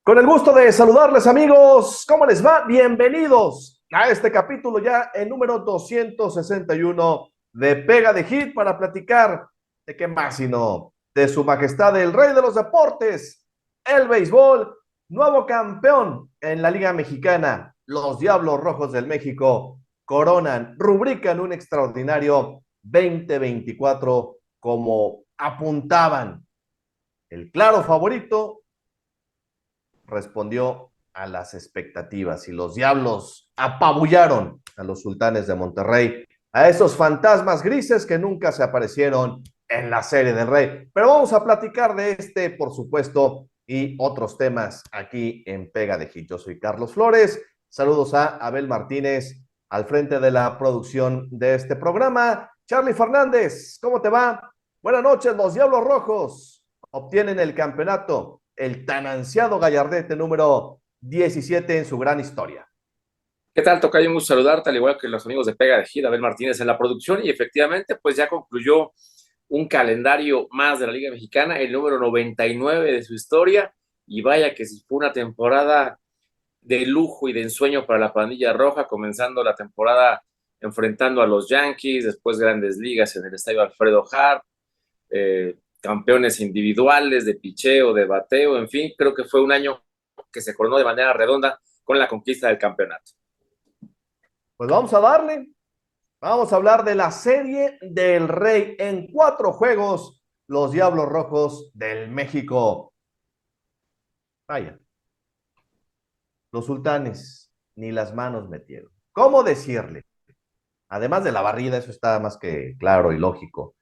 Con el gusto de saludarles, amigos. ¿Cómo les va? Bienvenidos a este capítulo ya el número 261 de Pega de Hit para platicar de qué más sino de su majestad el rey de los deportes, el béisbol, nuevo campeón en la Liga Mexicana. Los Diablos Rojos del México coronan, rubrican un extraordinario 2024 como apuntaban. El claro favorito respondió a las expectativas y los Diablos apabullaron a los Sultanes de Monterrey, a esos fantasmas grises que nunca se aparecieron en la Serie del Rey. Pero vamos a platicar de este, por supuesto, y otros temas aquí en Pega de Hit. Yo soy Carlos Flores. Saludos a Abel Martínez al frente de la producción de este programa. Charlie Fernández, ¿cómo te va? Buenas noches, los Diablos Rojos obtienen el campeonato, el tan ansiado gallardete número 17 en su gran historia. ¿Qué tal, tocayo? Un gusto saludarte, al igual que los amigos de Pega de Hit, Abel Martínez en la producción, y efectivamente, pues ya concluyó un calendario más de la Liga Mexicana, el número 99 de su historia, y vaya que si fue una temporada de lujo y de ensueño para la pandilla roja, comenzando la temporada enfrentando a los Yankees, después Grandes Ligas en el estadio Alfredo Harp, campeones individuales de picheo, de bateo, en fin, creo que fue un año que se coronó de manera redonda con la conquista del campeonato. Pues vamos a darle. Vamos a hablar de la Serie del Rey. En 4 juegos, los Diablos Rojos del México. Vaya, los Sultanes ni las manos metieron. ¿Cómo decirle? Además de la barrida, eso está más que claro y lógico.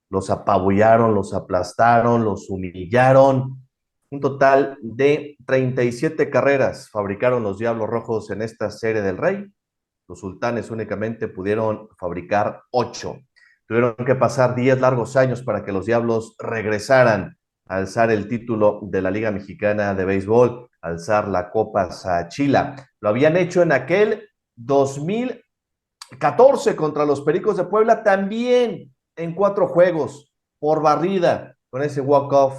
Los apabullaron, los aplastaron, los humillaron. Un total de 37 carreras fabricaron los Diablos Rojos en esta Serie del Rey. Los Sultanes únicamente pudieron fabricar 8. Tuvieron que pasar 10 largos años para que los Diablos regresaran a alzar el título de la Liga Mexicana de Béisbol, alzar la Copa Sachila. Lo habían hecho en aquel 2014 contra los Pericos de Puebla, también en 4 juegos por barrida, con ese walk-off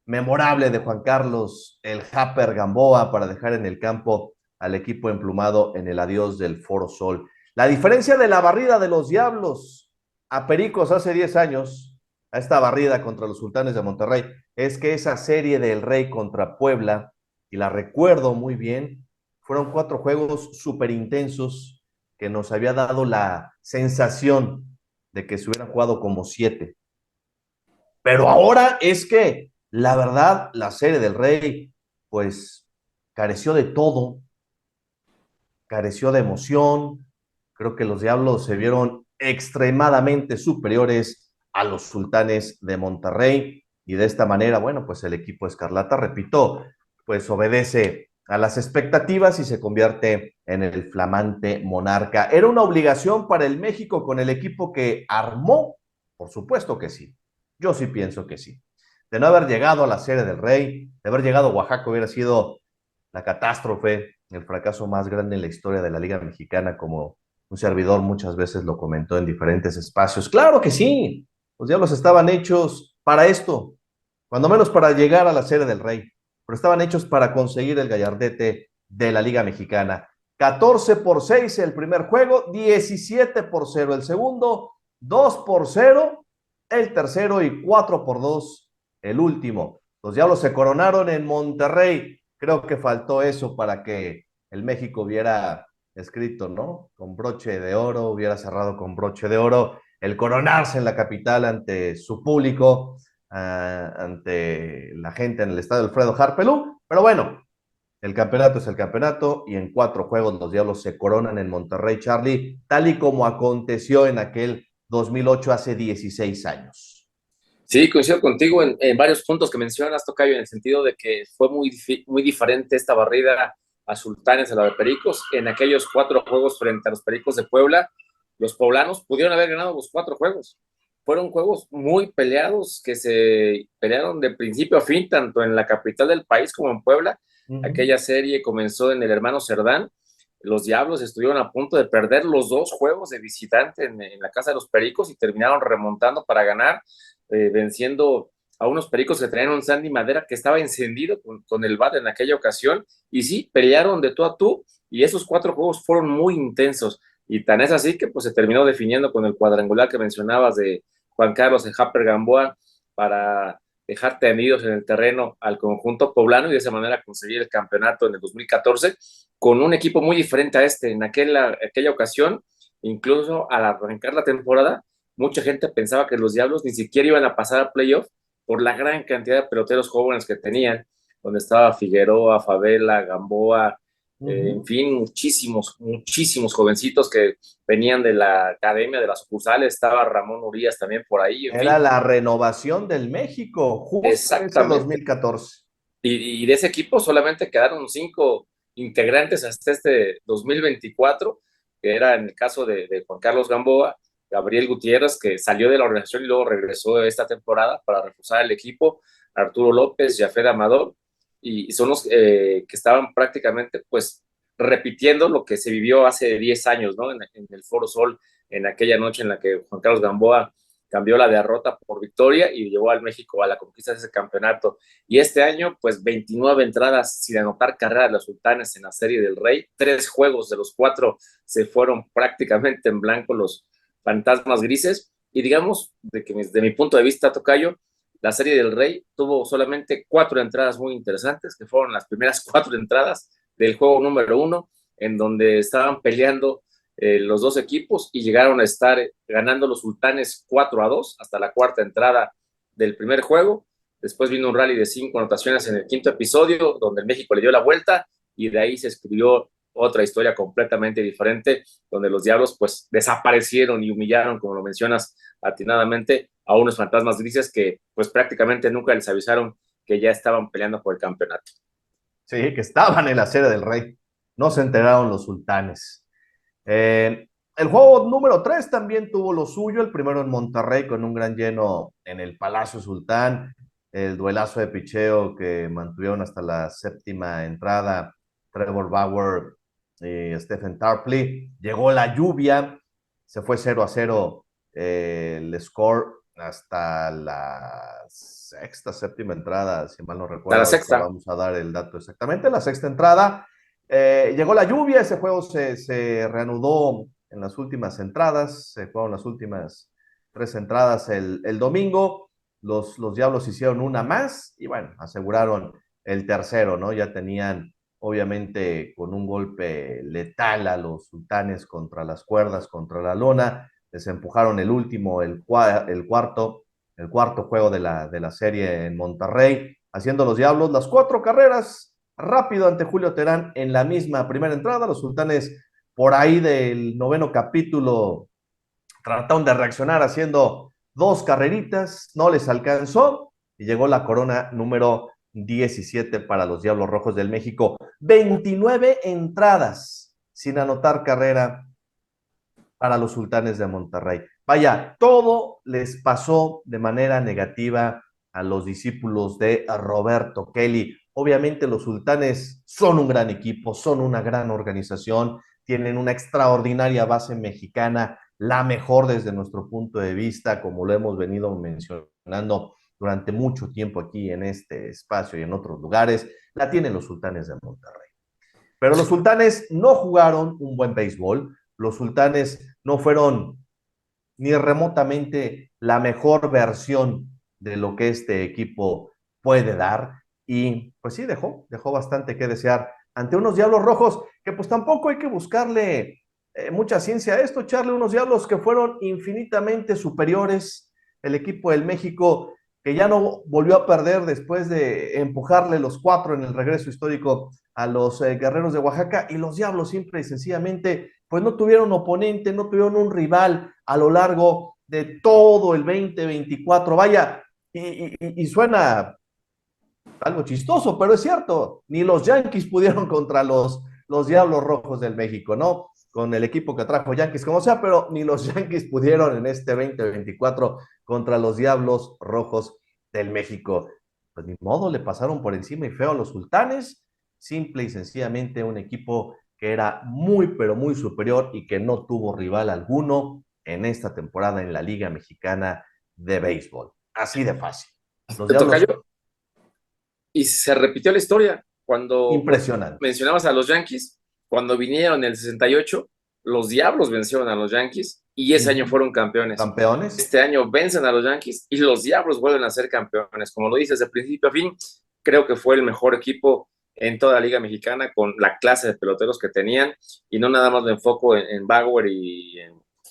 memorable de Juan Carlos, el Happer Gamboa, para dejar en el campo al equipo emplumado en el adiós del Foro Sol. La diferencia de la barrida de los Diablos a Pericos hace 10 años, a esta barrida contra los Sultanes de Monterrey, es que esa serie del Rey contra Puebla, y la recuerdo muy bien, fueron 4 juegos súper intensos que nos había dado la sensación de que se hubieran jugado como 7. Pero ahora es que, la verdad, la Serie del Rey, pues, careció de todo, careció de emoción. Creo que los Diablos se vieron extremadamente superiores a los Sultanes de Monterrey, y de esta manera, bueno, pues el equipo Escarlata, repito, pues obedece a las expectativas y se convierte en el flamante monarca. ¿Era una obligación para el México con el equipo que armó? Por supuesto que sí. Yo sí pienso que sí. De no haber llegado a la Serie del Rey, de haber llegado a Oaxaca, hubiera sido la catástrofe, el fracaso más grande en la historia de la Liga Mexicana, como un servidor muchas veces lo comentó en diferentes espacios. Claro que sí, los Diablos estaban hechos para esto, cuando menos para llegar a la Serie del Rey, pero estaban hechos para conseguir el gallardete de la Liga Mexicana. 14-6 el primer juego, 17-0 el segundo, 2-0 el tercero y 4-2 el último. Los Diablos se coronaron en Monterrey. Creo que faltó eso para que el México hubiera escrito, ¿no? Con broche de oro, hubiera cerrado con broche de oro el coronarse en la capital ante su público, ante la gente en el estadio Alfredo Harpelú. Pero bueno, el campeonato es el campeonato y en 4 juegos los Diablos se coronan en Monterrey, Charlie, tal y como aconteció en aquel 2008 hace 16 años. Sí, coincido contigo en varios puntos que mencionas, tocayo, en el sentido de que fue muy diferente esta barrida a Sultanes a la de Pericos. En aquellos 4 juegos frente a los Pericos de Puebla, los poblanos pudieron haber ganado los 4 juegos. Fueron juegos muy peleados, que se pelearon de principio a fin, tanto en la capital del país como en Puebla. Aquella serie comenzó en el Hermano Cerdán. Los Diablos estuvieron a punto de perder los 2 juegos de visitante en la casa de los Pericos y terminaron remontando para ganar, venciendo a unos Pericos que tenían un Sandy Madera que estaba encendido con el bat en aquella ocasión, y sí, pelearon de tú a tú, y esos 4 juegos fueron muy intensos, y tan es así que pues se terminó definiendo con el cuadrangular que mencionabas de Juan Carlos en Happer Gamboa para dejar tendidos en el terreno al conjunto poblano y de esa manera conseguir el campeonato en el 2014 con un equipo muy diferente a este. En aquella ocasión, incluso al arrancar la temporada, mucha gente pensaba que los Diablos ni siquiera iban a pasar a playoff por la gran cantidad de peloteros jóvenes que tenían, donde estaba Figueroa, Favela, Gamboa, en fin, muchísimos jovencitos que venían de la academia, de las sucursales, estaba Ramón Urias también por ahí, en Era fin, la renovación del México, justo en ese exactamente. 2014. Y de ese equipo solamente quedaron 5 integrantes hasta este 2024, que era en el caso de Juan Carlos Gamboa, Gabriel Gutiérrez, que salió de la organización y luego regresó esta temporada para reforzar el equipo, Arturo López, Jafet Amador, y son los que estaban prácticamente pues repitiendo lo que se vivió hace 10 años, ¿no? En el Foro Sol, en aquella noche en la que Juan Carlos Gamboa cambió la derrota por victoria y llevó al México a la conquista de ese campeonato. Y este año, pues 29 entradas sin anotar carrera de los Sultanes en la Serie del Rey. 3 juegos de los 4 se fueron prácticamente en blanco los fantasmas grises. Y digamos, desde mi punto de vista, Tocayo, la Serie del Rey tuvo solamente 4 entradas muy interesantes, que fueron las primeras 4 entradas del juego número 1, en donde estaban peleando los dos equipos y llegaron a estar ganando los Sultanes 4-2 hasta la cuarta entrada del primer juego. Después vino un rally de 5 anotaciones en el quinto episodio, donde el México le dio la vuelta y de ahí se escribió otra historia completamente diferente, donde los Diablos pues desaparecieron y humillaron, como lo mencionas atinadamente, a unos fantasmas grises que pues prácticamente nunca les avisaron que ya estaban peleando por el campeonato. Sí, que estaban en la Serie del Rey. No se enteraron los Sultanes. El juego número 3 también tuvo lo suyo, el primero en Monterrey con un gran lleno en el Palacio Sultán, el duelazo de picheo que mantuvieron hasta la séptima entrada, Trevor Bauer y Stephen Tarpley. Llegó la lluvia, se fue 0-0 el score hasta la sexta, séptima entrada, si mal no A recuerdo, la ahorita sexta. vamos a dar el dato exactamente, la sexta entrada. Llegó la lluvia, ese juego se reanudó en las últimas entradas, se jugaron las últimas 3 entradas el domingo, los Diablos hicieron una más y bueno, aseguraron el tercero, ¿no? Ya tenían, obviamente, con un golpe letal a los Sultanes contra las cuerdas, contra la lona, les empujaron el último, el cuarto juego de la serie en Monterrey, haciendo los Diablos las 4 carreras rápido ante Julio Terán en la misma primera entrada. Los Sultanes por ahí del noveno capítulo trataron de reaccionar haciendo 2 carreritas, no les alcanzó y llegó la corona número 17 para los Diablos Rojos del México. 29 entradas sin anotar carrera para los Sultanes de Monterrey. Vaya, todo les pasó de manera negativa a los discípulos de Roberto Kelly. Obviamente los Sultanes son un gran equipo, son una gran organización, tienen una extraordinaria base mexicana, la mejor desde nuestro punto de vista, como lo hemos venido mencionando durante mucho tiempo aquí en este espacio y en otros lugares, la tienen los Sultanes de Monterrey. Pero los Sultanes no jugaron un buen béisbol, los Sultanes no fueron ni remotamente la mejor versión de lo que este equipo puede dar. Y pues sí, dejó bastante que desear ante unos Diablos Rojos que pues tampoco hay que buscarle mucha ciencia a esto, echarle unos Diablos que fueron infinitamente superiores. El equipo del México que ya no volvió a perder después de empujarle los 4 en el regreso histórico a los Guerreros de Oaxaca, y los Diablos simple y sencillamente pues no tuvieron oponente, no tuvieron un rival a lo largo de todo el 2024. Vaya, y suena algo chistoso, pero es cierto, ni los Yankees pudieron contra los Diablos Rojos del México, ¿no? Con el equipo que trajo Yankees, como sea, pero ni los Yankees pudieron en este 2024 contra los Diablos Rojos del México. Pues ni modo, le pasaron por encima y feo a los Sultanes, simple y sencillamente un equipo que era muy, pero muy superior y que no tuvo rival alguno en esta temporada en la Liga Mexicana de Béisbol. Así de fácil. Los Te Diablos, tocayo, y se repitió la historia cuando impresionante. mencionabas a los Yankees, cuando vinieron en el 68, los Diablos vencieron a los Yankees y ese año Ujú. fueron campeones. Campeones. Este año vencen a los Yankees y los Diablos vuelven a ser campeones. Como lo dices, de principio a fin, creo que fue el mejor equipo en toda la Liga Mexicana con la clase de peloteros que tenían y no nada más me enfoco en Bauer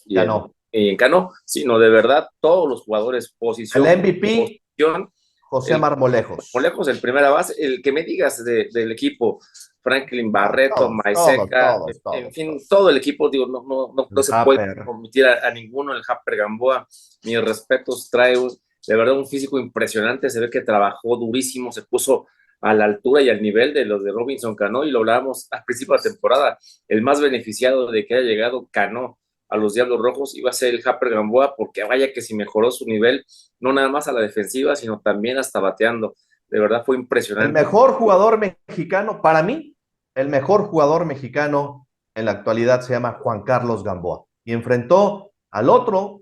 Ganó. y en Cano, sino de verdad todos los jugadores, El posición por MVP, posición, José el Marmolejos. lejos el primera base, el que me digas del equipo, Franklin No, Barreto, todos, todos, Maiseca, todos, en todos, fin, todos. todo el equipo, digo, no El se puede Happer. omitir a ninguno, el Happer Gamboa, mis respetos, trae de verdad un físico impresionante, se ve que trabajó durísimo, se puso a la altura y al nivel de los de Robinson Cano, y lo hablábamos al principio de la temporada, el más beneficiado de que haya llegado Cano a los Diablos Rojos iba a ser el Happer Gamboa, porque vaya que si mejoró su nivel, no nada más a la defensiva, sino también hasta bateando. De verdad fue El impresionante. mejor jugador mexicano, para mí, el mejor jugador mexicano en la actualidad se llama Juan Carlos Gamboa. Y enfrentó al otro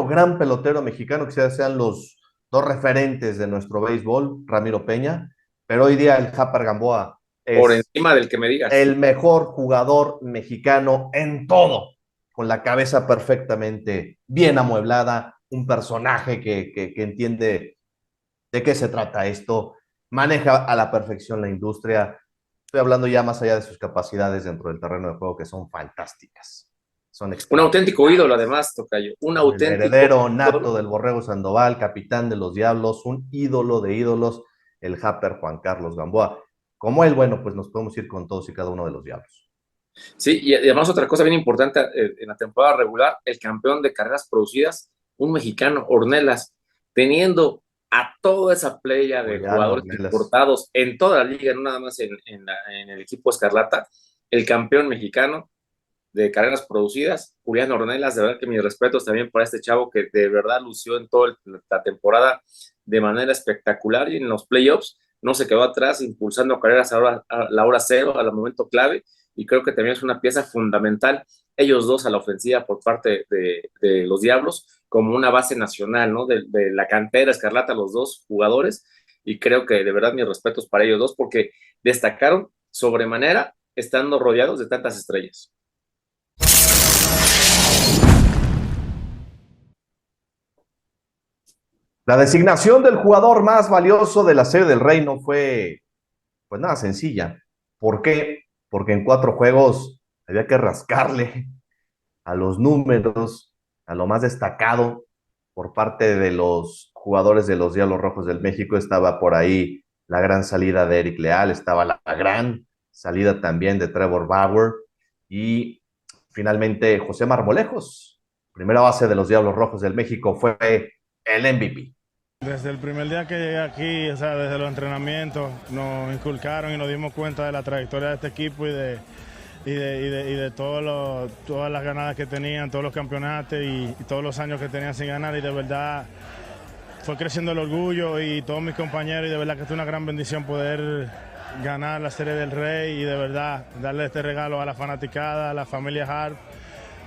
gran pelotero mexicano, que sean los dos referentes de nuestro béisbol, Ramiro Peña, pero hoy día el Happer Gamboa Por es encima del que me digas. el mejor jugador mexicano en todo, con la cabeza perfectamente bien amueblada, un personaje que entiende de qué se trata esto, maneja a la perfección la industria. Estoy hablando ya más allá de sus capacidades dentro del terreno de juego, que son fantásticas, son Un auténtico ídolo, extraordinarias. además, Tocayo. Un El auténtico heredero nato ídolo. del Borrego Sandoval, capitán de los Diablos, un ídolo de ídolos, el Happer Juan Carlos Gamboa. Como él, bueno, pues nos podemos ir con todos y cada uno de los Diablos. Sí, y además otra cosa bien importante en la temporada regular, el campeón de carreras producidas, un mexicano, Ornelas, teniendo a toda esa playa de Julián jugadores Ornelas. importados en toda la liga, no nada más en el equipo Escarlata, el campeón mexicano de carreras producidas, Julián Ornelas, de verdad que mis respetos también para este chavo que de verdad lució en toda la temporada de manera espectacular y en los playoffs no se quedó atrás, impulsando carreras a la hora cero, al momento clave, y creo que también es una pieza fundamental, ellos dos a la ofensiva por parte de los Diablos, como una base nacional, ¿no? De la cantera Escarlata, los dos jugadores, y creo que de verdad mis respetos para ellos dos, porque destacaron sobremanera estando rodeados de tantas estrellas. La designación del jugador más valioso de la Serie del Rey no fue, pues nada, sencilla. ¿Por qué? Porque en 4 juegos había que rascarle a los números, a lo más destacado por parte de los jugadores de los Diablos Rojos del México. Estaba por ahí la gran salida de Eric Leal, estaba la gran salida también de Trevor Bauer y finalmente José Marmolejos, primera base de los Diablos Rojos del México, fue el MVP. Desde el primer día que llegué aquí, o sea, desde los entrenamientos, nos inculcaron y nos dimos cuenta de la trayectoria de este equipo y de todas las ganadas que tenían, todos los campeonatos y todos los años que tenían sin ganar. Y de verdad fue creciendo el orgullo y todos mis compañeros, y de verdad que fue una gran bendición poder ganar la Serie del Rey y de verdad darle este regalo a la fanaticada, a la familia Hart,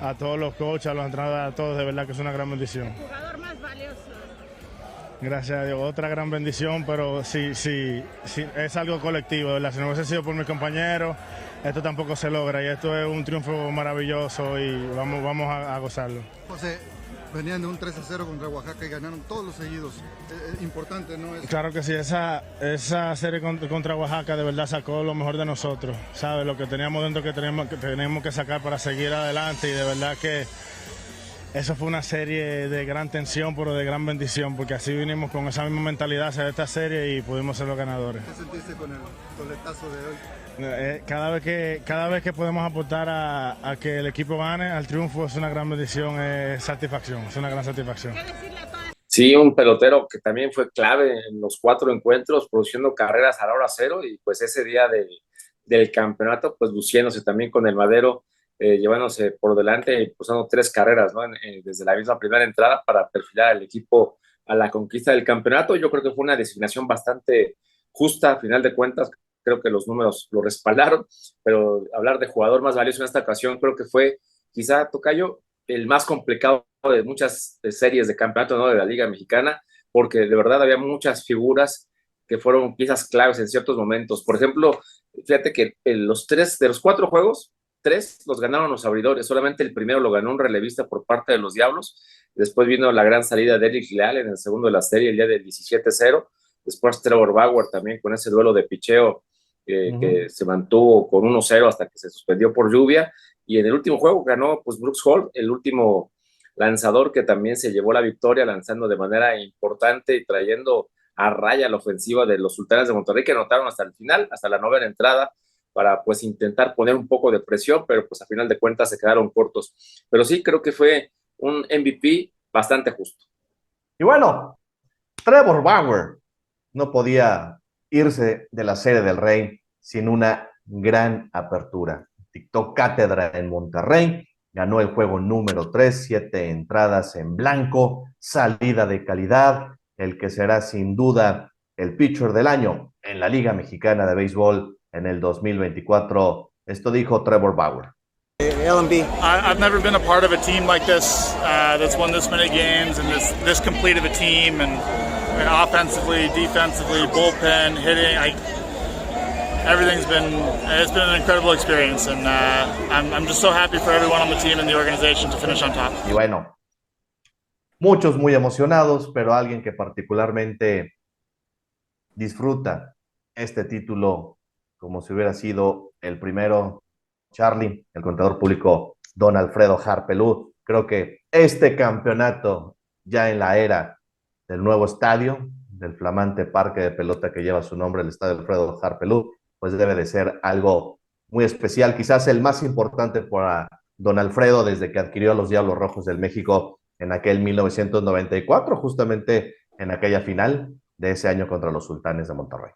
a todos los coaches, a los entrenadores, a todos. De verdad que es una gran bendición. El jugador más valioso. Gracias a Dios, otra gran bendición, pero sí, es algo colectivo, ¿verdad? Si no hubiese sido por mis compañeros, esto tampoco se logra y esto es un triunfo maravilloso y vamos a gozarlo. José, venían de un 3-0 contra Oaxaca y ganaron todos los seguidos. Es importante, ¿no? Claro que sí, esa serie contra Oaxaca de verdad sacó lo mejor de nosotros, ¿sabes? Lo que teníamos dentro que tenemos que sacar para seguir adelante, y de verdad que eso fue una serie de gran tensión, pero de gran bendición, porque así vinimos con esa misma mentalidad hacia esta serie y pudimos ser los ganadores. ¿Qué sentiste con el coletazo de hoy? Cada vez que podemos aportar a que el equipo gane, al triunfo, es una gran bendición, es satisfacción, es una gran satisfacción. ¿Qué decirle a todas? Sí, un pelotero que también fue clave en los 4 encuentros, produciendo carreras a la hora cero, y pues ese día del campeonato, pues luciéndose también con el Madero, llevándose por delante y impulsando 3 carreras, ¿no? Desde la misma primera entrada para perfilar al equipo a la conquista del campeonato. Yo creo que fue una designación bastante justa, a final de cuentas. Creo que los números lo respaldaron, pero hablar de jugador más valioso en esta ocasión creo que fue quizá, Tocayo, el más complicado de muchas series de campeonato, ¿no? De la Liga Mexicana, porque de verdad había muchas figuras que fueron piezas claves en ciertos momentos. Por ejemplo, fíjate que de los 4 juegos, 3 los ganaron los abridores, solamente el primero lo ganó un relevista por parte de los Diablos. Después vino la gran salida de Eric Leal en el segundo de la serie, el día del 17-0. Después Trevor Bauer también con ese duelo de picheo que se mantuvo con 1-0 hasta que se suspendió por lluvia. Y en el último juego ganó pues Brooks Hall, el último lanzador que también se llevó la victoria, lanzando de manera importante y trayendo a raya la ofensiva de los Sultanes de Monterrey, que anotaron hasta el final, hasta la 9ª entrada, para pues intentar poner un poco de presión, pero pues a final de cuentas se quedaron cortos. Pero sí, creo que fue un MVP bastante justo. Y bueno, Trevor Bauer no podía irse de la Serie del Rey sin una gran apertura. Dictó cátedra en Monterrey, ganó el juego número 3, 7 entradas en blanco, salida de calidad, el que será sin duda el pitcher del año en la Liga Mexicana de Béisbol en el 2024. Esto dijo Trevor Bauer. LMB. I've never been a part of a team like this that's won this many games and this complete of a team and offensively, defensively, bullpen, hitting. Everything's been an incredible experience and I'm just so happy for everyone on the team and the organization to finish on top. Y bueno, muchos muy emocionados, pero alguien que particularmente disfruta este título como si hubiera sido el primero, Charlie, el contador público don Alfredo Harpelú. Creo que este campeonato ya en la era del nuevo estadio, del flamante parque de pelota que lleva su nombre, el estadio Alfredo Harpelú, pues debe de ser algo muy especial, quizás el más importante para don Alfredo desde que adquirió a los Diablos Rojos del México en aquel 1994, justamente en aquella final de ese año contra los Sultanes de Monterrey.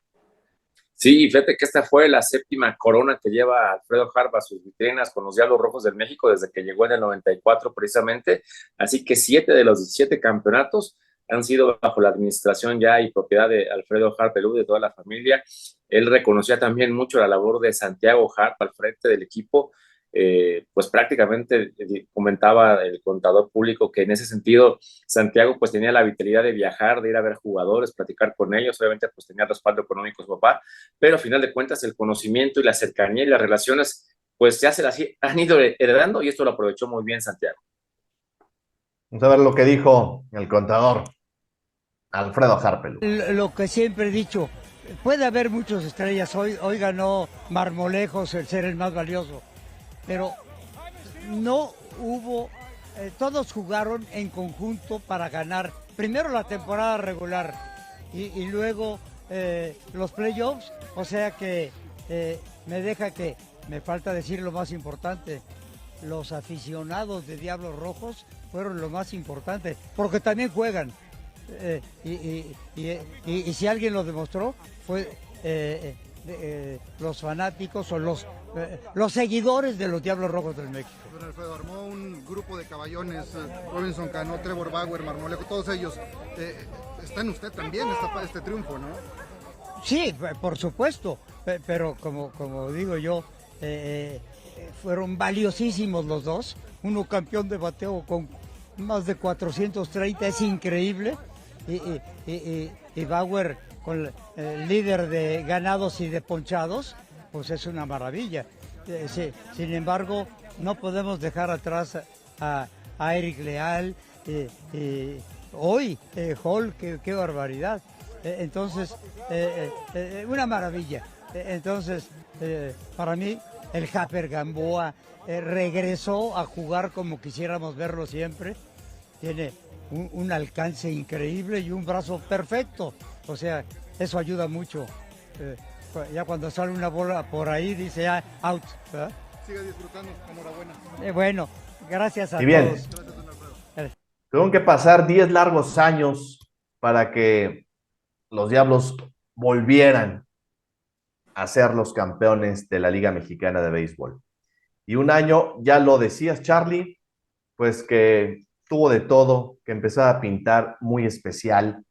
Sí, fíjate que esta fue la 7ª corona que lleva Alfredo Harp a sus vitrinas con los Diablos Rojos del México desde que llegó en el 94 precisamente, así que 7 de los 17 campeonatos han sido bajo la administración ya y propiedad de Alfredo Harpelú, de toda la familia. Él reconocía también mucho la labor de Santiago Harp al frente del equipo, pues prácticamente comentaba el contador público que en ese sentido Santiago pues tenía la vitalidad de viajar, de ir a ver jugadores, platicar con ellos, obviamente pues tenía respaldo económico su papá, pero a final de cuentas el conocimiento y la cercanía y las relaciones pues ya se las han ido heredando y esto lo aprovechó muy bien Santiago. Vamos a ver lo que dijo el contador Alfredo Harpelú. Lo que siempre he dicho, puede haber muchas estrellas, hoy ganó Marmolejos el ser el más valioso, pero no hubo, todos jugaron en conjunto para ganar primero la temporada regular y luego los playoffs, o sea que me deja que, me falta decir lo más importante, los aficionados de Diablos Rojos fueron lo más importante, porque también juegan. Y si alguien lo demostró fue los fanáticos o los seguidores de los Diablos Rojos del México. Don Alfredo, armó un grupo de caballones, Robinson Cano, Trevor Bauer, Marmolejo, todos ellos. Está en usted también este triunfo, ¿no? Sí, por supuesto, pero como digo yo, fueron valiosísimos los dos. Uno campeón de bateo con más de 430, es increíble. Y Bauer con el líder de ganados y de ponchados, pues es una maravilla. Sin embargo, no podemos dejar atrás a Eric Leal, hoy Hall, qué barbaridad. Entonces, una maravilla. Entonces, para mí, el Japper Gamboa regresó a jugar como quisiéramos verlo siempre. Tiene un alcance increíble y un brazo perfecto. O sea, eso ayuda mucho. Ya cuando sale una bola por ahí, dice ya, out. ¿Verdad? Siga disfrutando, enhorabuena. Bueno, gracias a Y bien, todos. Gracias, don Alfredo. tuvieron que pasar 10 largos años para que los Diablos volvieran a ser los campeones de la Liga Mexicana de Béisbol. Y un año, ya lo decías, Charlie, pues que tuvo de todo, que empezaba a pintar muy especial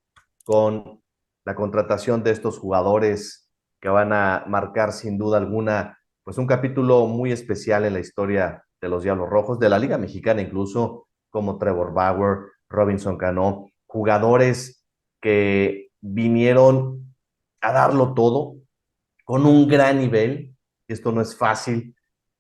con la contratación de estos jugadores que van a marcar sin duda alguna, pues un capítulo muy especial en la historia de los Diablos Rojos, de la Liga Mexicana incluso, como Trevor Bauer, Robinson Cano, jugadores que vinieron a darlo todo con un gran nivel. Esto no es fácil,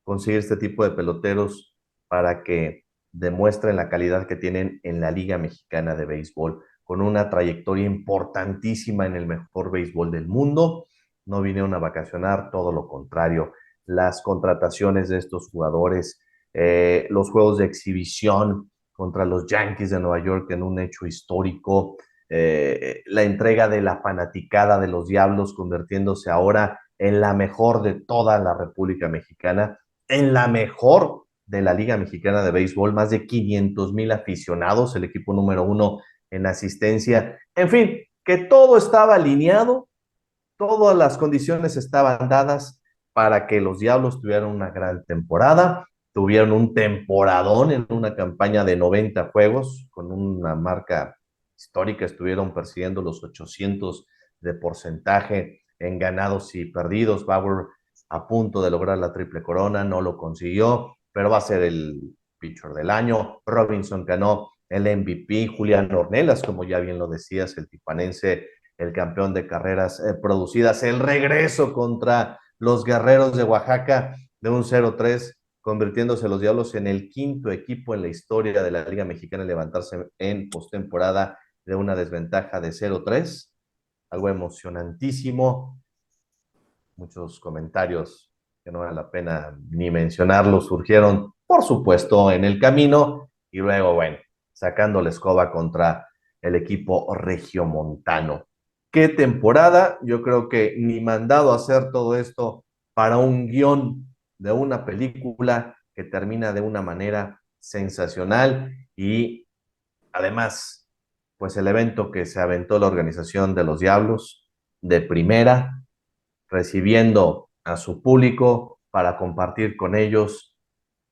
conseguir este tipo de peloteros para que demuestren la calidad que tienen en la Liga Mexicana de Béisbol, con una trayectoria importantísima en el mejor béisbol del mundo. No vinieron a vacacionar, todo lo contrario. Las contrataciones de estos jugadores, los juegos de exhibición contra los Yankees de Nueva York en un hecho histórico, la entrega de la fanaticada de los Diablos convirtiéndose ahora en la mejor de toda la República Mexicana, en la mejor de la Liga Mexicana de Béisbol, más de 500,000 aficionados, el equipo número 1 en asistencia, en fin, que todo estaba alineado, todas las condiciones estaban dadas para que los Diablos tuvieran una gran temporada, tuvieron un temporadón en una campaña de 90 juegos, con una marca histórica, estuvieron persiguiendo los 800 de porcentaje en ganados y perdidos. Bauer a punto de lograr la triple corona, no lo consiguió, pero va a ser el pitcher del año. Robinson Cano, el MVP. Julián Ornelas, como ya bien lo decías, el tijuanense, el campeón de carreras producidas. El regreso contra los Guerreros de Oaxaca de un 0-3, convirtiéndose los Diablos en el quinto equipo en la historia de la Liga Mexicana en levantarse en postemporada de una desventaja de 0-3. Algo emocionantísimo. Muchos comentarios que no vale la pena ni mencionarlos surgieron, por supuesto, en el camino, y luego, bueno, sacando la escoba contra el equipo regiomontano. ¿Qué temporada? Yo creo que ni mandado a hacer todo esto para un guión de una película que termina de una manera sensacional, y además, pues el evento que se aventó la organización de los Diablos de primera, recibiendo a su público para compartir con ellos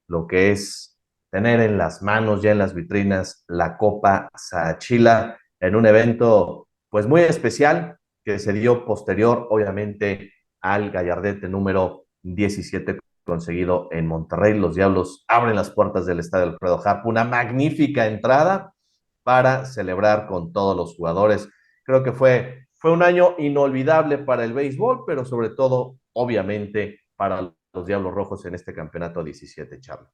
lo que es tener en las manos, ya en las vitrinas, la Copa Saachila, en un evento pues muy especial que se dio posterior, obviamente, al gallardete número 17 conseguido en Monterrey. Los Diablos abren las puertas del estadio Alfredo Harp, una magnífica entrada para celebrar con todos los jugadores. Creo que fue un año inolvidable para el béisbol, pero sobre todo, obviamente, para los Diablos Rojos en este campeonato 17, Charlie.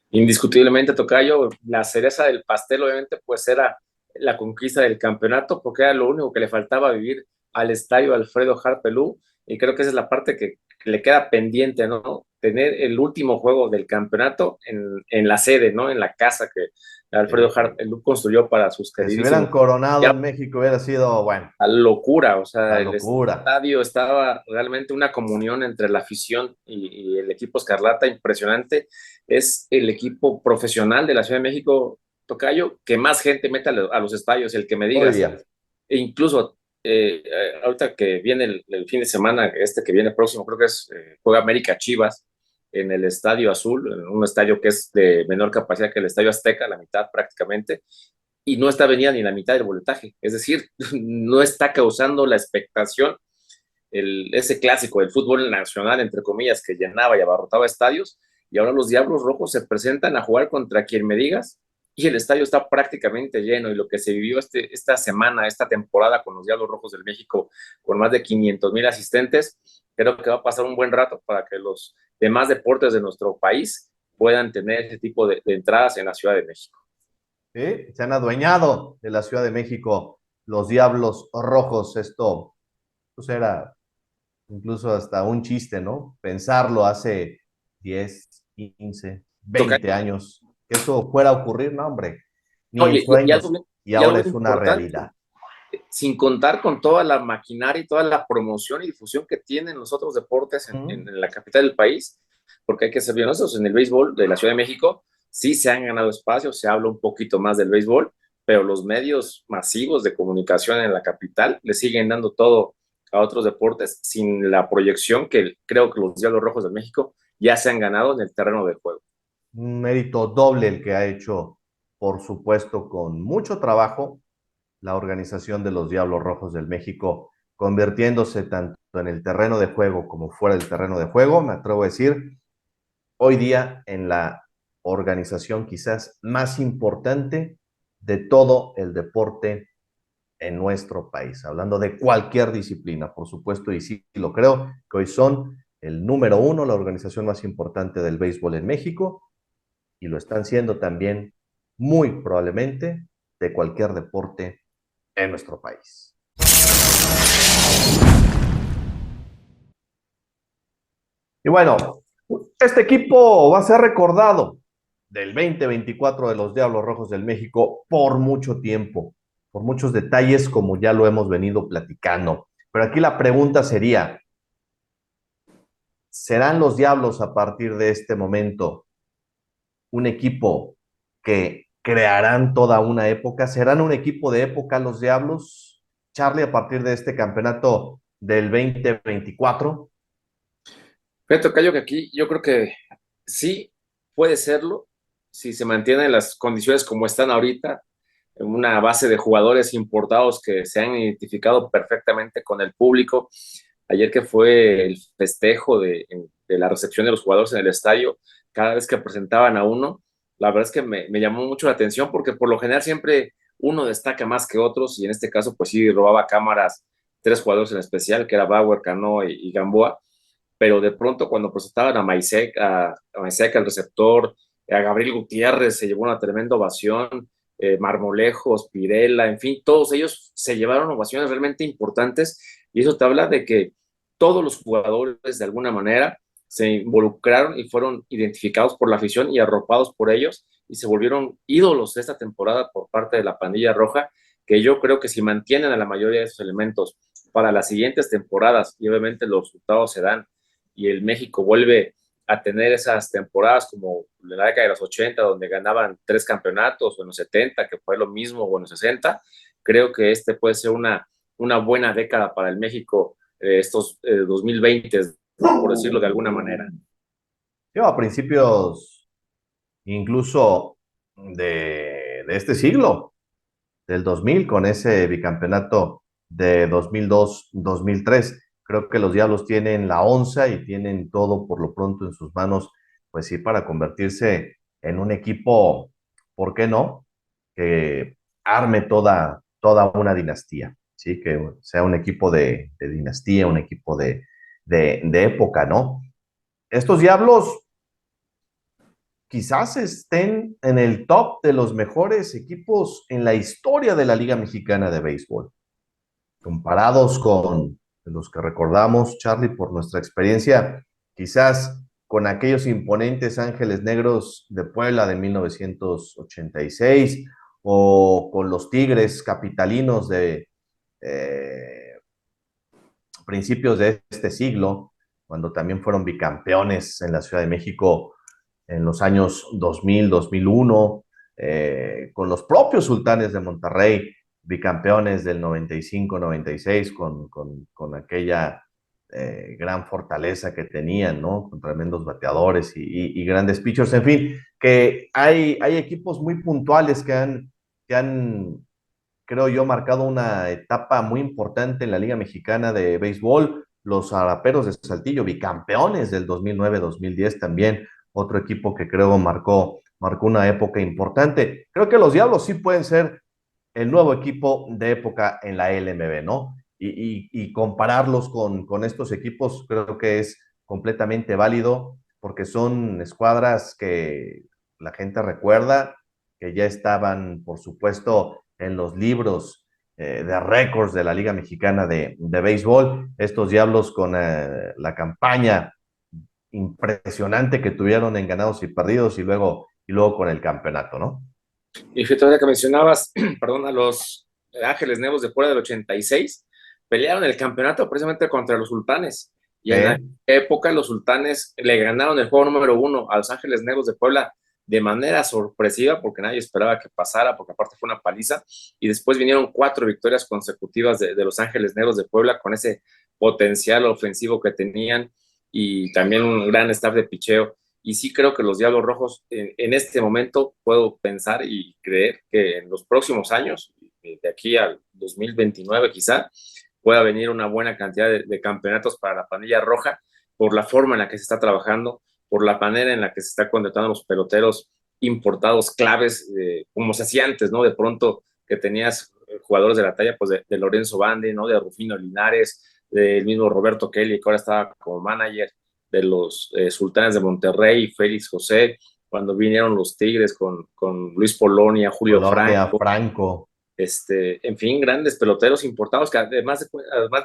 Indiscutiblemente, tocayo, la cereza del pastel obviamente pues era la conquista del campeonato, porque era lo único que le faltaba vivir al estadio Alfredo Harpelú, y creo que esa es la parte que le queda pendiente, ¿no? Tener el último juego del campeonato en la sede, ¿no? En la casa que Alfredo Harpelú construyó para sus queridísimos. Si hubieran coronado en México hubiera sido, bueno, la locura, o sea, el estadio estaba realmente una comunión entre la afición y el equipo Escarlata impresionante. Es el equipo profesional de la Ciudad de México, tocayo, que más gente mete a los estadios, el que me digas. E incluso ahorita que viene el fin de semana, que viene próximo, creo que juega América Chivas en el Estadio Azul, en un estadio que es de menor capacidad que el Estadio Azteca, la mitad prácticamente, y no está venida ni la mitad del boletaje, es decir, no está causando la expectación ese clásico del fútbol nacional, entre comillas, que llenaba y abarrotaba estadios, y ahora los Diablos Rojos se presentan a jugar contra quien me digas, y el estadio está prácticamente lleno, y lo que se vivió esta semana, esta temporada con los Diablos Rojos del México, con más de 500,000 asistentes, creo que va a pasar un buen rato para que los demás deportes de nuestro país puedan tener ese tipo de entradas en la Ciudad de México. ¿Sí? Se han adueñado de la Ciudad de México los Diablos Rojos. Esto pues era incluso hasta un chiste, ¿no? Pensarlo hace 10, 15, 20 años, que eso fuera a ocurrir, no, hombre, ni en sueños, y ahora es una realidad. Sin contar con toda la maquinaria y toda la promoción y difusión que tienen los otros deportes en la capital del país, porque hay que ser bien honestos, en el béisbol de la Ciudad de México sí se han ganado espacios, se habla un poquito más del béisbol, pero los medios masivos de comunicación en la capital le siguen dando todo a otros deportes sin la proyección que creo que los Diablos Rojos de México ya se han ganado en el terreno del juego. Un mérito doble el que ha hecho, por supuesto, con mucho trabajo, la organización de los Diablos Rojos del México, convirtiéndose tanto en el terreno de juego como fuera del terreno de juego, me atrevo a decir, hoy día en la organización quizás más importante de todo el deporte en nuestro país, hablando de cualquier disciplina, por supuesto, y sí lo creo, que hoy son el número uno, la organización más importante del béisbol en México, y lo están siendo también muy probablemente de cualquier deporte en nuestro país. Y bueno, este equipo va a ser recordado del 2024 de los Diablos Rojos del México por mucho tiempo, por muchos detalles como ya lo hemos venido platicando. Pero aquí la pregunta sería, ¿serán los Diablos a partir de este momento un equipo que crearán toda una época? ¿Serán un equipo de época los Diablos, Charlie, a partir de este campeonato del 2024? Fíjate, Tocayo, que aquí yo creo que sí puede serlo si se mantienen las condiciones como están ahorita, en una base de jugadores importados que se han identificado perfectamente con el público. Ayer que fue el festejo de la recepción de los jugadores en el estadio, cada vez que presentaban a uno, la verdad es que me llamó mucho la atención porque por lo general siempre uno destaca más que otros y en este caso pues sí robaba cámaras tres jugadores en especial, que era Bauer, Cano y Gamboa, pero de pronto cuando presentaban a Maisek, Maisek al receptor, a Gabriel Gutiérrez se llevó una tremenda ovación, Marmolejos, Pirela, en fin, todos ellos se llevaron ovaciones realmente importantes y eso te habla de que todos los jugadores de alguna manera se involucraron y fueron identificados por la afición y arropados por ellos y se volvieron ídolos de esta temporada por parte de la pandilla roja, que yo creo que si mantienen a la mayoría de esos elementos para las siguientes temporadas y obviamente los resultados se dan y el México vuelve a tener esas temporadas como en la década de los 80, donde ganaban 3 campeonatos, o en los 70, que fue lo mismo, o en los 60, creo que este puede ser una buena década para el México, estos 2020, ¿no? Por decirlo de alguna manera. Yo a principios incluso de este siglo, del 2000, con ese bicampeonato de 2002-2003. Creo que los Diablos tienen la onza y tienen todo por lo pronto en sus manos, pues sí, para convertirse en un equipo, ¿por qué no? Que arme toda una dinastía, ¿sí? Que sea un equipo de dinastía, un equipo de época, ¿no? Estos Diablos quizás estén en el top de los mejores equipos en la historia de la Liga Mexicana de Béisbol, comparados con los que recordamos, Charlie, por nuestra experiencia, quizás con aquellos imponentes Ángeles Negros de Puebla de 1986 o con los Tigres capitalinos de principios de este siglo, cuando también fueron bicampeones en la Ciudad de México en los años 2000, 2001, con los propios Sultanes de Monterrey, bicampeones del 95-96, con aquella gran fortaleza que tenían, ¿no? Con tremendos bateadores y grandes pitchers. En fin, que hay equipos muy puntuales que han, creo yo, marcado una etapa muy importante en la Liga Mexicana de Béisbol. Los Araperos de Saltillo, bicampeones del 2009-2010 también, otro equipo que creo marcó una época importante. Creo que los Diablos sí pueden ser el nuevo equipo de época en la LMB, ¿no? Y compararlos con estos equipos creo que es completamente válido porque son escuadras que la gente recuerda, que ya estaban, por supuesto, en los libros de récords de la Liga Mexicana de Béisbol. Estos Diablos con la campaña impresionante que tuvieron en ganados y perdidos y luego con el campeonato, ¿no? Y fíjate, ahora que mencionabas, perdón, a los Ángeles Negros de Puebla del 86, pelearon el campeonato precisamente contra los Sultanes. Y en la época los Sultanes le ganaron el juego número 1 a los Ángeles Negros de Puebla de manera sorpresiva, porque nadie esperaba que pasara, porque aparte fue una paliza. Y después vinieron 4 victorias consecutivas de los Ángeles Negros de Puebla con ese potencial ofensivo que tenían y también un gran staff de picheo. Y sí creo que los Diablos Rojos en este momento puedo pensar y creer que en los próximos años, de aquí al 2029 quizá, pueda venir una buena cantidad de campeonatos para la pandilla roja por la forma en la que se está trabajando, por la manera en la que se está contratando los peloteros importados claves, como se hacía antes, ¿no? De pronto que tenías jugadores de la talla pues, de Lorenzo Bande, ¿no? De Rufino Linares, del mismo Roberto Kelly, que ahora estaba como manager de los Sultanes de Monterrey, Félix José, cuando vinieron los Tigres con Luis Polonia, Julio Franco. En fin, grandes peloteros importados que además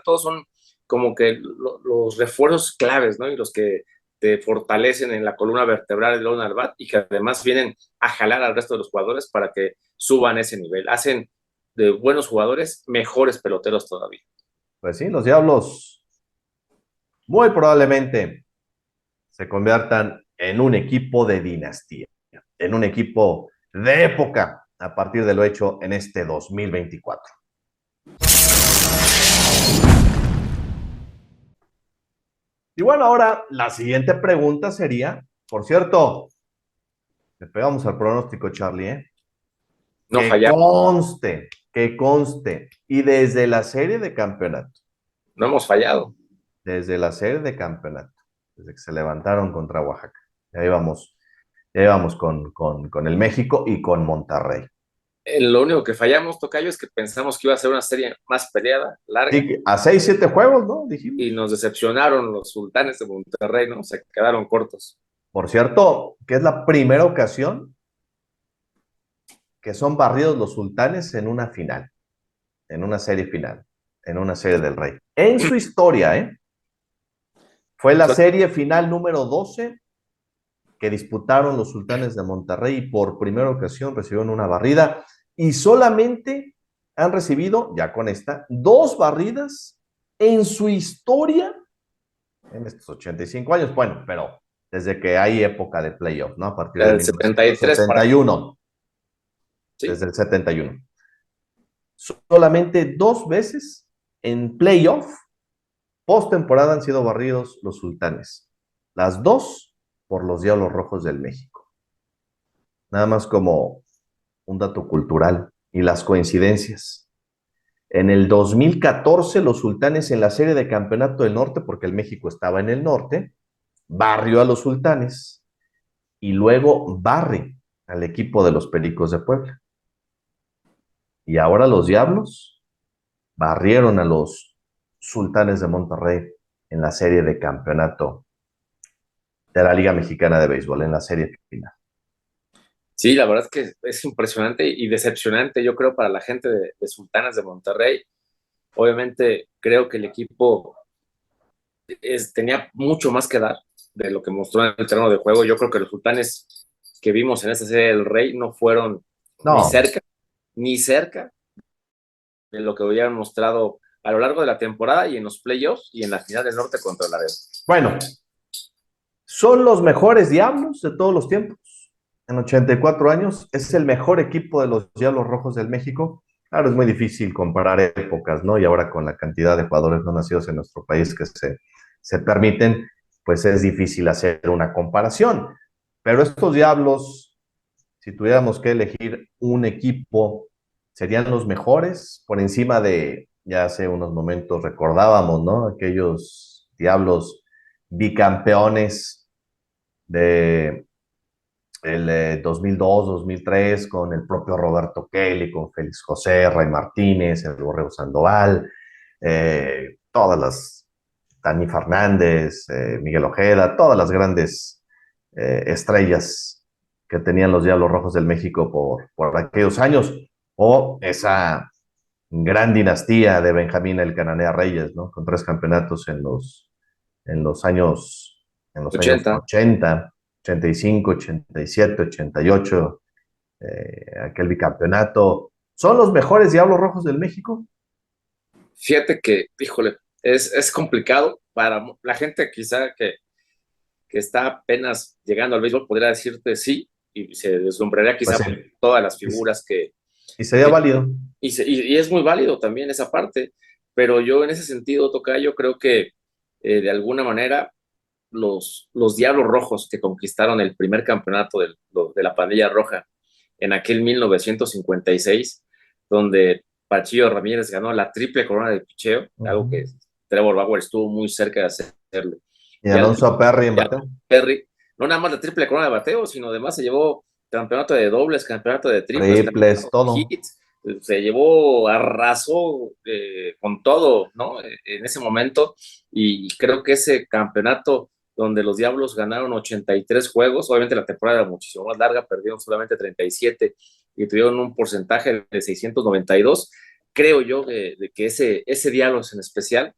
todos son como que los refuerzos claves, ¿no? Y los que te fortalecen en la columna vertebral del al bat y que además vienen a jalar al resto de los jugadores para que suban ese nivel. Hacen de buenos jugadores mejores peloteros todavía. Pues sí, los Diablos muy probablemente se conviertan en un equipo de dinastía, en un equipo de época a partir de lo hecho en este 2024. Y bueno, ahora la siguiente pregunta sería, por cierto, le pegamos al pronóstico, Charlie, ¿eh? No fallamos. Que conste, y desde la serie de campeonato. No hemos fallado. Desde la serie de campeonato, desde que se levantaron contra Oaxaca. Ya íbamos con el México y con Monterrey. Lo único que fallamos, Tocayo, es que pensamos que iba a ser una serie más peleada, larga. Sí, a 6-7 juegos, ¿no? Dijimos. Y nos decepcionaron los Sultanes de Monterrey, ¿no? Se quedaron cortos. Por cierto, que es la primera ocasión que son barridos los Sultanes en una final, en una serie final, en una serie del Rey. En su historia, ¿eh? Fue la serie final número 12 que disputaron los Sultanes de Monterrey y por primera ocasión recibieron una barrida y solamente han recibido, ya con esta, 2 barridas en su historia en estos 85 años. Bueno, pero desde que hay época de playoff, ¿no? A partir del 71. Sí. Desde el 71. Solamente 2 veces en playoff, postemporada, han sido barridos los Sultanes. Las 2 por los Diablos Rojos del México. Nada más como un dato cultural y las coincidencias. En el 2014, los Sultanes en la serie de campeonato del norte, porque el México estaba en el norte, barrió a los Sultanes y luego barre al equipo de los Pericos de Puebla. Y ahora los Diablos barrieron a los Sultanes de Monterrey en la serie de campeonato de la Liga Mexicana de Béisbol, en la serie final. Sí, la verdad es que es impresionante y decepcionante, yo creo, para la gente de Sultanes de Monterrey. Obviamente, creo que el equipo tenía mucho más que dar de lo que mostró en el terreno de juego. Yo creo que los Sultanes que vimos en esta serie del Rey no fueron ni cerca de lo que habían mostrado a lo largo de la temporada y en los playoffs y en la final del norte contra Laredo. Bueno, son los mejores Diablos de todos los tiempos. En 84 años es el mejor equipo de los Diablos Rojos del México. Claro, es muy difícil comparar épocas, ¿no? Y ahora con la cantidad de jugadores no nacidos en nuestro país que se permiten, pues es difícil hacer una comparación. Pero estos Diablos, si tuviéramos que elegir un equipo, serían los mejores por encima de, ya hace unos momentos recordábamos, ¿no? Aquellos Diablos bicampeones de el 2002, 2003, con el propio Roberto Kelly, con Félix José, Ray Martínez, el Borrego Sandoval, todas las, Dani Fernández, Miguel Ojeda, todas las grandes estrellas que tenían los Diablos Rojos del México por aquellos años, o esa gran dinastía de Benjamín el Cananea Reyes, ¿no? Con 3 campeonatos en los años 80. 85, 87, 88, aquel bicampeonato. ¿Son los mejores Diablos Rojos del México? Fíjate que, híjole, es complicado para la gente quizá que está apenas llegando al béisbol, podría decirte sí, y se deslumbraría quizá pues sí, por todas las figuras que... Y sería válido. Y es muy válido también esa parte, pero yo en ese sentido, Tocayo, creo que de alguna manera los Diablos Rojos que conquistaron el primer campeonato de la pandilla roja en aquel 1956, donde Pachillo Ramírez ganó la triple corona de picheo, algo que Trevor Bauer estuvo muy cerca de hacerlo. Y Alonso Perry en bateo. Perry, no nada más la triple corona de bateo, sino además se llevó campeonato de dobles, campeonato de triples, todo. Hits. se llevó, arrasó con todo, ¿no? En ese momento, y creo que ese campeonato donde los Diablos ganaron 83 juegos, obviamente la temporada era muchísimo más larga, perdieron solamente 37 y tuvieron un porcentaje de 692, creo yo de que ese Diablos en especial,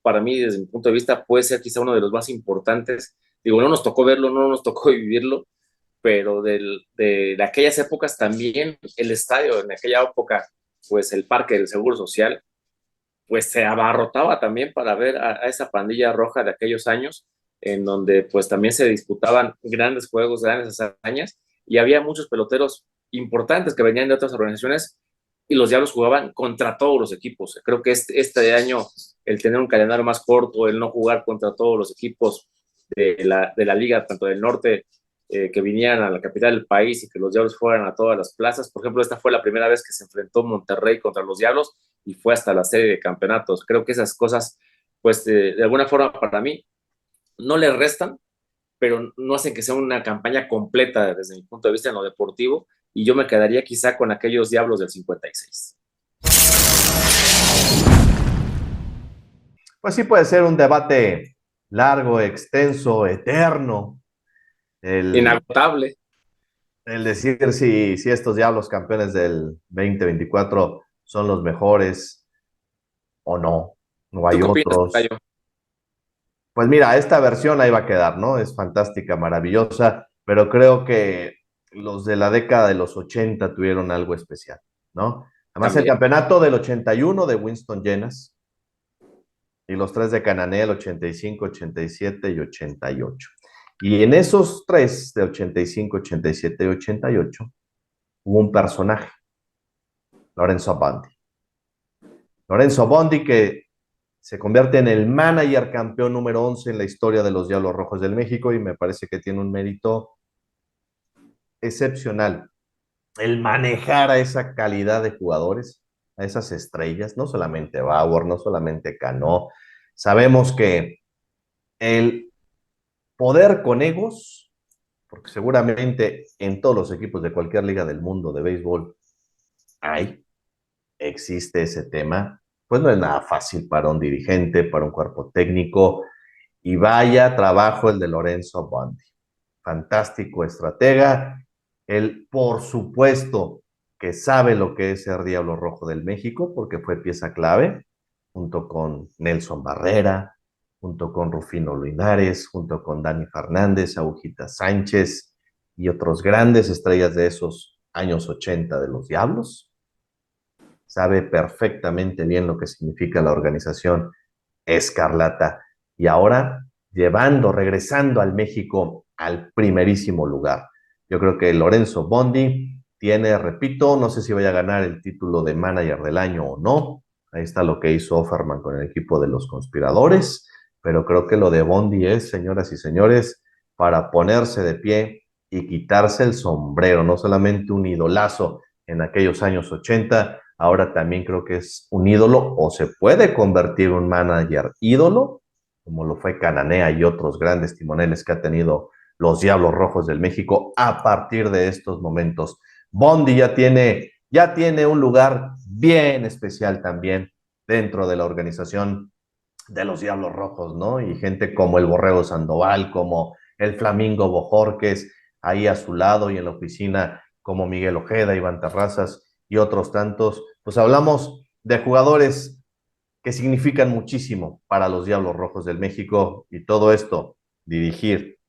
para mí, desde mi punto de vista, puede ser quizá uno de los más importantes. Digo, no nos tocó verlo, no nos tocó vivirlo, pero de aquellas épocas también el estadio, en aquella época, pues el Parque del Seguro Social, pues se abarrotaba también para ver a esa pandilla roja de aquellos años, en donde pues también se disputaban grandes juegos, grandes hazañas, y había muchos peloteros importantes que venían de otras organizaciones, y los Diablos jugaban contra todos los equipos. Creo que este año, el tener un calendario más corto, el no jugar contra todos los equipos de la liga, tanto del norte, que vinieran a la capital del país y que los Diablos fueran a todas las plazas. Por ejemplo, esta fue la primera vez que se enfrentó Monterrey contra los Diablos y fue hasta la serie de campeonatos. Creo que esas cosas, pues de alguna forma para mí, no le restan, pero no hacen que sea una campaña completa desde mi punto de vista en lo deportivo, y yo me quedaría quizá con aquellos Diablos del 56. Pues sí puede ser un debate largo, extenso, eterno, Inagotable. el decir si estos Diablos campeones del 2024 son los mejores o no, no ¿Tú hay qué opinas, otros. Cayo? Pues mira, esta versión ahí va a quedar, ¿no? Es fantástica, maravillosa, pero creo que los de la década de los 80 tuvieron algo especial, ¿no? Además, el También. campeonato del 81 de Winston Llenas y los tres de Cananea, el 85, 87 y 88. Y en esos tres, de 85, 87 y 88, hubo un personaje, Lorenzo Bondi. Lorenzo Bondi, que se convierte en el manager campeón número 11 en la historia de los Diablos Rojos del México, y me parece que tiene un mérito excepcional el manejar a esa calidad de jugadores, a esas estrellas, no solamente Bauer, no solamente Cano. Sabemos que el poder con egos, porque seguramente en todos los equipos de cualquier liga del mundo de béisbol existe ese tema, pues no es nada fácil para un dirigente, para un cuerpo técnico, y vaya trabajo el de Lorenzo Bondi. Fantástico estratega, él por supuesto que sabe lo que es ser Diablo Rojo del México, porque fue pieza clave, junto con Nelson Barrera, junto con Rufino Linares, junto con Dani Fernández, Agujita Sánchez y otros grandes estrellas de esos años 80 de los Diablos. Sabe perfectamente bien lo que significa la organización Escarlata, y ahora regresando al México al primerísimo lugar. Yo creo que Lorenzo Bondi tiene, repito, no sé si vaya a ganar el título de manager del año o no. Ahí está lo que hizo Offerman con el equipo de los Conspiradores, pero creo que lo de Bondi es, señoras y señores, para ponerse de pie y quitarse el sombrero, no solamente un idolazo en aquellos años 80, ahora también creo que es un ídolo, o se puede convertir en un manager ídolo, como lo fue Cananea y otros grandes timoneles que ha tenido los Diablos Rojos del México a partir de estos momentos. Bondi ya tiene un lugar bien especial también dentro de la organización de los Diablos Rojos, ¿no? Y gente como el Borrego Sandoval, como el Flamingo Bojorques, ahí a su lado, y en la oficina como Miguel Ojeda, Iván Terrazas y otros tantos. Pues hablamos de jugadores que significan muchísimo para los Diablos Rojos del México, y todo esto, dirigir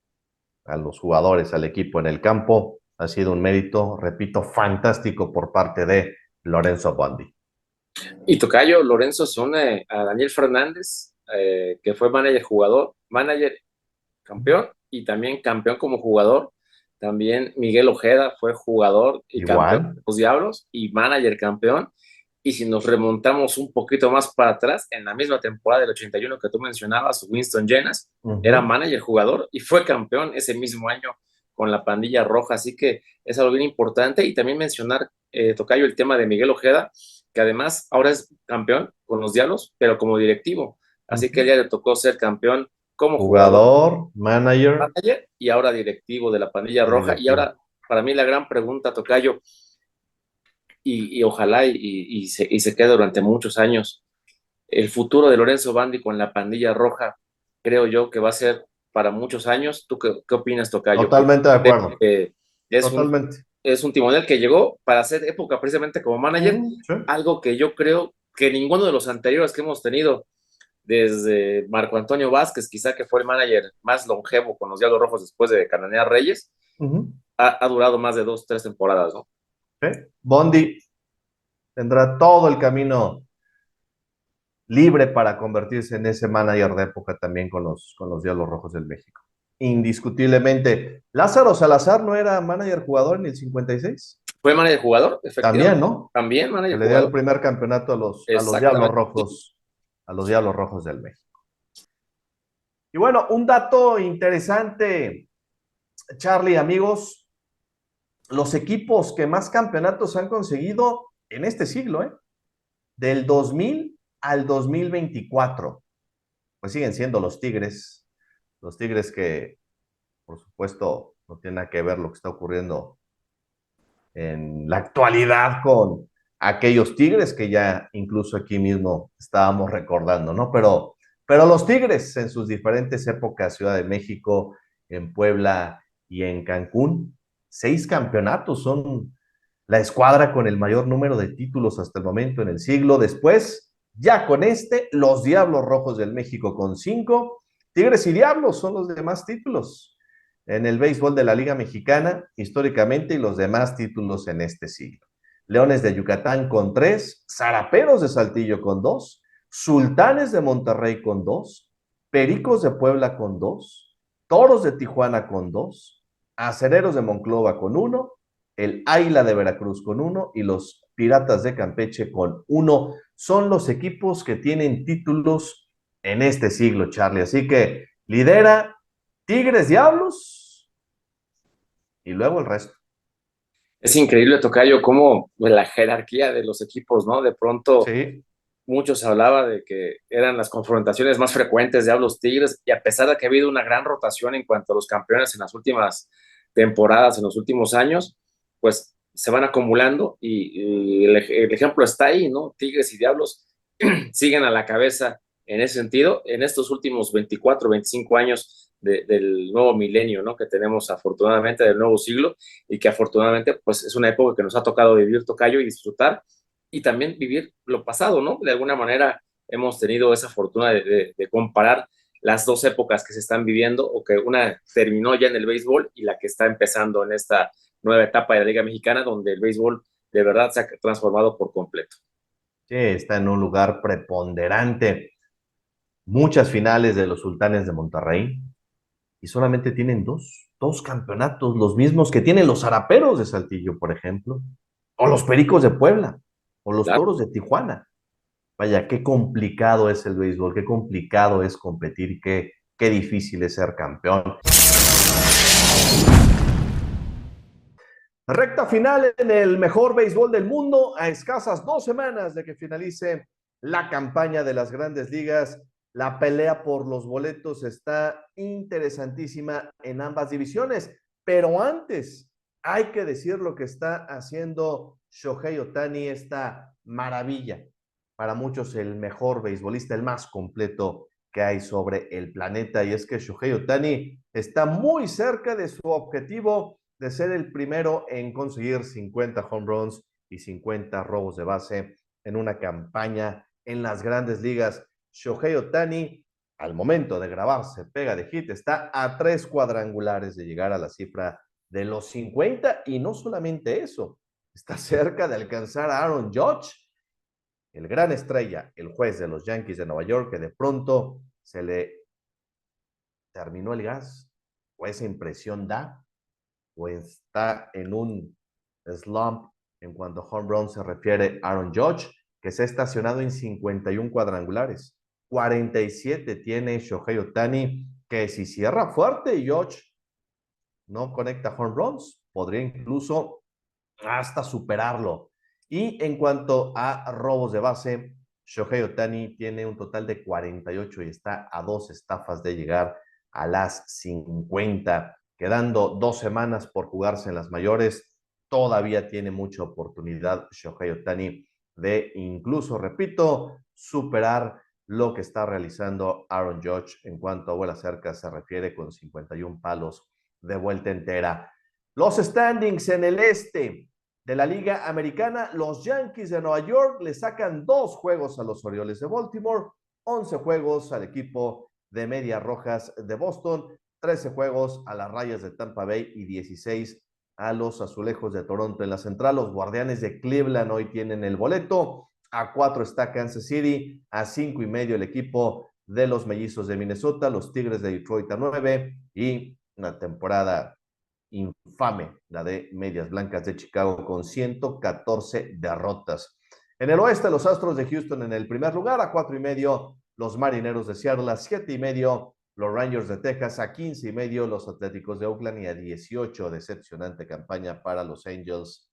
a los jugadores, al equipo en el campo, ha sido un mérito, repito, fantástico por parte de Lorenzo Bondi. Y tocayo, Lorenzo se une a Daniel Fernández, que fue manager campeón y también campeón como jugador. También Miguel Ojeda fue jugador y campeón de los Diablos y manager campeón. Y si nos remontamos un poquito más para atrás, en la misma temporada del 81 que tú mencionabas, Winston Llenas era manager jugador y fue campeón ese mismo año con la pandilla roja. Así que es algo bien importante. Y también mencionar, tocayo, el tema de Miguel Ojeda, que además ahora es campeón con los Diablos, pero como directivo. Así que ya le tocó ser campeón como jugador, manager, y ahora directivo de la pandilla roja. Y ahora, para mí, la gran pregunta, tocayo, y ojalá y se quede durante muchos años. El futuro de Lorenzo Bandi con la pandilla roja, creo yo que va a ser para muchos años. ¿Tú qué opinas, Tocayo? Totalmente de acuerdo. Es un, Totalmente. es un timonel que llegó para hacer época precisamente como manager, Sí. algo que yo creo que ninguno de los anteriores que hemos tenido, desde Marco Antonio Vázquez, quizá que fue el manager más longevo con los Diablos Rojos después de Cananea Reyes, ha durado más de 2-3 temporadas, ¿no? Sí. Bondi tendrá todo el camino libre para convertirse en ese manager de época también con los Diablos Rojos del México. Indiscutiblemente. Lázaro Salazar no era manager jugador en el 56. Fue manager jugador, efectivamente. También, ¿no? También manager que le dio jugador. el primer campeonato a los Diablos Rojos, a los Diablos Rojos del México. Y bueno, un dato interesante, Charlie, amigos, los equipos que más campeonatos han conseguido en este siglo, del 2000 al 2024, pues siguen siendo los Tigres que, por supuesto, no tiene nada que ver lo que está ocurriendo en la actualidad con aquellos Tigres que ya incluso aquí mismo estábamos recordando, ¿no? Pero los Tigres en sus diferentes épocas, Ciudad de México, en Puebla y en Cancún, 6 campeonatos, son la escuadra con el mayor número de títulos hasta el momento en el siglo. Después, ya con los Diablos Rojos del México con 5, Tigres y Diablos son los demás títulos en el béisbol de la Liga Mexicana históricamente y los demás títulos en este siglo. Leones de Yucatán con 3, Zaraperos de Saltillo con 2, Sultanes de Monterrey con 2, Pericos de Puebla con 2, Toros de Tijuana con 2, Acereros de Monclova con 1, el Águila de Veracruz con 1 y los Piratas de Campeche con 1. Son los equipos que tienen títulos en este siglo, Charlie. Así que lidera Tigres, Diablos y luego el resto. Es increíble, Tocayo, cómo la jerarquía de los equipos, ¿no? De pronto, sí, muchos hablaba de que eran las confrontaciones más frecuentes de Diablos-Tigres, y a pesar de que ha habido una gran rotación en cuanto a los campeones en las últimas temporadas, en los últimos años, pues se van acumulando y el ejemplo está ahí, ¿no? Tigres y Diablos siguen a la cabeza en ese sentido, en estos últimos 24, 25 años del nuevo milenio, ¿no? Que tenemos afortunadamente del nuevo siglo, y que afortunadamente pues es una época que nos ha tocado vivir, Tocayo, y disfrutar, y también vivir lo pasado, ¿no? De alguna manera hemos tenido esa fortuna de comparar las dos épocas que se están viviendo, o que una terminó ya en el béisbol y la que está empezando en esta nueva etapa de la Liga Mexicana, donde el béisbol de verdad se ha transformado por completo. Sí, está en un lugar preponderante. Muchas finales de los Sultanes de Monterrey y solamente tienen dos campeonatos, los mismos que tienen los Zaraperos de Saltillo, por ejemplo, o los Pericos de Puebla, o los Toros de Tijuana. Vaya, qué complicado es el béisbol, qué complicado es competir, qué difícil es ser campeón. Recta final en el mejor béisbol del mundo, a escasas 2 semanas de que finalice la campaña de las Grandes Ligas. La pelea por los boletos está interesantísima en ambas divisiones, pero antes hay que decir lo que está haciendo Shohei Ohtani, esta maravilla. Para muchos el mejor beisbolista, el más completo que hay sobre el planeta, y es que Shohei Ohtani está muy cerca de su objetivo de ser el primero en conseguir 50 home runs y 50 robos de base en una campaña en las Grandes Ligas. Shohei Ohtani, al momento de grabarse pega de hit, está a 3 cuadrangulares de llegar a la cifra de los 50, y no solamente eso, está cerca de alcanzar a Aaron Judge, el gran estrella, el juez de los Yankees de Nueva York, que de pronto se le terminó el gas, o esa impresión da, o está en un slump en cuanto a home run se refiere Aaron Judge, que se ha estacionado en 51 cuadrangulares. 47 tiene Shohei Ohtani, que si cierra fuerte y Judge no conecta home runs, podría incluso hasta superarlo. Y en cuanto a robos de base, Shohei Ohtani tiene un total de 48 y está a 2 estafas de llegar a las 50. Quedando 2 semanas por jugarse en las mayores, todavía tiene mucha oportunidad Shohei Ohtani de incluso, repito, superar lo que está realizando Aaron Judge en cuanto a vuela cerca se refiere con 51 palos de vuelta entera. Los standings en el este de la Liga Americana, los Yankees de Nueva York le sacan 2 juegos a los Orioles de Baltimore, 11 juegos al equipo de Medias Rojas de Boston, 13 juegos a las Rayas de Tampa Bay y 16 a los Azulejos de Toronto en la central. Los Guardianes de Cleveland hoy tienen el boleto. A 4 está Kansas City, a 5.5 el equipo de los Mellizos de Minnesota, los Tigres de Detroit a 9 y una temporada infame, la de Medias Blancas de Chicago con 114 derrotas. En el oeste, los Astros de Houston en el primer lugar, a 4.5 los Marineros de Seattle, a 7.5 los Rangers de Texas, a 15.5 los Atléticos de Oakland y a 18 decepcionante campaña para los Angels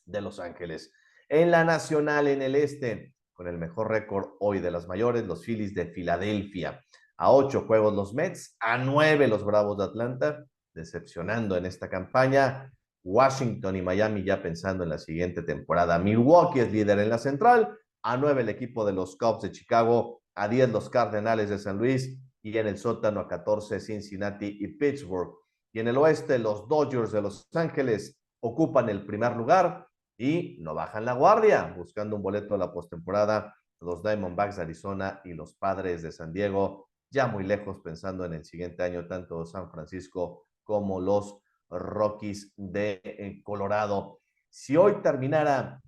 de Los Ángeles. En la nacional, en el este, con el mejor récord hoy de las mayores, los Phillies de Filadelfia. A 8 juegos los Mets, a 9 los Bravos de Atlanta, decepcionando en esta campaña. Washington y Miami ya pensando en la siguiente temporada. Milwaukee es líder en la central, a 9 el equipo de los Cubs de Chicago, a 10 los Cardenales de San Luis y en el sótano a 14 Cincinnati y Pittsburgh. Y en el oeste los Dodgers de Los Ángeles ocupan el primer lugar y no bajan la guardia, buscando un boleto a la postemporada, los Diamondbacks de Arizona y los Padres de San Diego, ya muy lejos pensando en el siguiente año, tanto San Francisco como los Rockies de Colorado. Si hoy terminara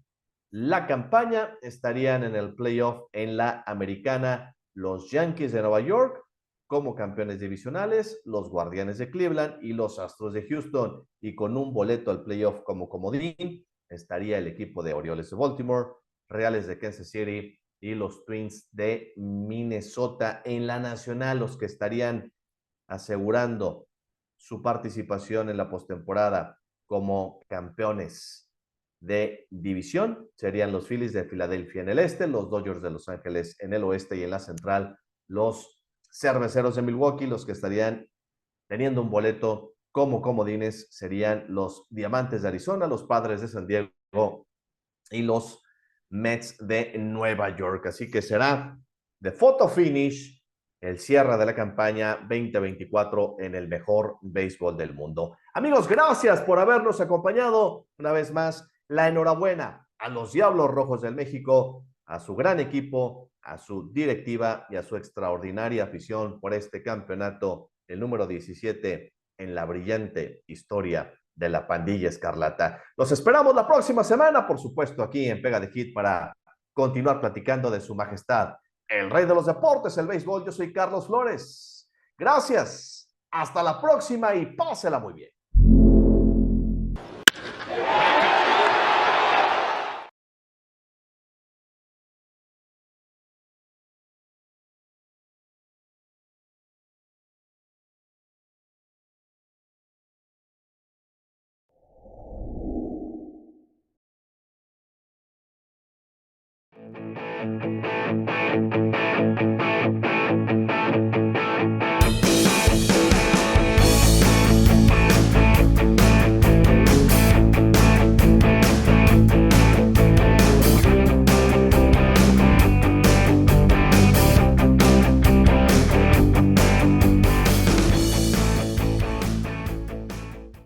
la campaña, estarían en el playoff en la Americana los Yankees de Nueva York como campeones divisionales, los Guardianes de Cleveland y los Astros de Houston, y con un boleto al playoff como comodín estaría el equipo de Orioles de Baltimore, Reales de Kansas City y los Twins de Minnesota. En la nacional, los que estarían asegurando su participación en la postemporada como campeones de división serían los Phillies de Filadelfia en el este, los Dodgers de Los Ángeles en el oeste y en la central los Cerveceros de Milwaukee. Los que estarían teniendo un boleto como comodines serían los Diamantes de Arizona, los Padres de San Diego y los Mets de Nueva York. Así que será de photo finish el cierre de la campaña 2024 en el mejor béisbol del mundo. Amigos, gracias por habernos acompañado una vez más. La enhorabuena a los Diablos Rojos del México, a su gran equipo, a su directiva y a su extraordinaria afición por este campeonato, el número 17 en la brillante historia de la pandilla escarlata. Los esperamos la próxima semana, por supuesto, aquí en Pega de Hit para continuar platicando de su majestad, el rey de los deportes, el béisbol. Yo soy Carlos Flores. Gracias. Hasta la próxima y pásela muy bien.